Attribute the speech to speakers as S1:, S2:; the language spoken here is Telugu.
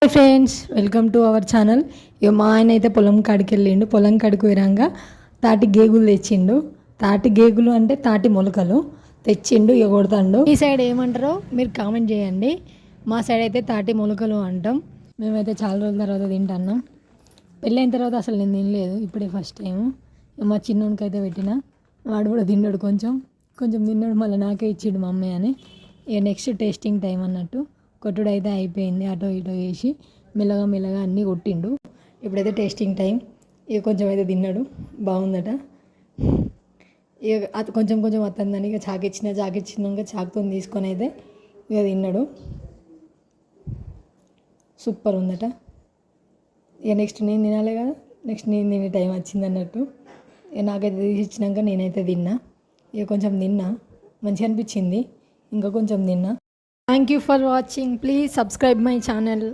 S1: Hi friends, welcome to our channel. ఇక మా ఆయన అయితే పొలం కాడికి వెళ్ళిండు. పొలం కాడికి పోయినాక తాటి గేగులు తెచ్చిండు. తాటి గేగులు అంటే తాటి మొలకలు తెచ్చిండు. ఇక కొడతాడు. ఈ సైడ్ ఏమంటారో మీరు కామెంట్ చేయండి. మా సైడ్ అయితే తాటి మొలకలు అంటాం. మేమైతే చాలా రోజుల తర్వాత తింటున్నాం. పెళ్ళైన తర్వాత అసలు నేను తినలేదు, ఇప్పుడే ఫస్ట్ టైం. మా చిన్నోనికి అయితే పెట్టిన, వాడు కూడా తిన్నాడు. కొంచెం కొంచెం తిన్నాడు, మళ్ళీ నాకే ఇచ్చిండు మా అమ్మాయి అని. ఇక నెక్స్ట్ టేస్టింగ్ టైం అన్నట్టు కొట్టుడు అయితే అయిపోయింది. అటో ఇటో వేసి మెల్లగా మెల్లగా అన్నీ కొట్టిండు. ఇప్పుడైతే టేస్టింగ్ టైం. ఇక కొంచెం అయితే తిన్నాడు, బాగుందట. ఇక అది కొంచెం కొంచెం వస్తుందని ఇక చాకిచ్చినాక చాకుతో తీసుకొని అయితే ఇక తిన్నాడు. సూపర్ ఉందట. ఇక నెక్స్ట్ నేను తినాలి కదా, నెక్స్ట్ నేను తినే టైం వచ్చింది అన్నట్టు. ఇక నాకైతే తీసి ఇచ్చినాక నేనైతే తిన్నా. ఇక కొంచెం తిన్నా, మంచిగా అనిపించింది. ఇంకా కొంచెం తిన్నా. Thank you for watching. Please subscribe my channel.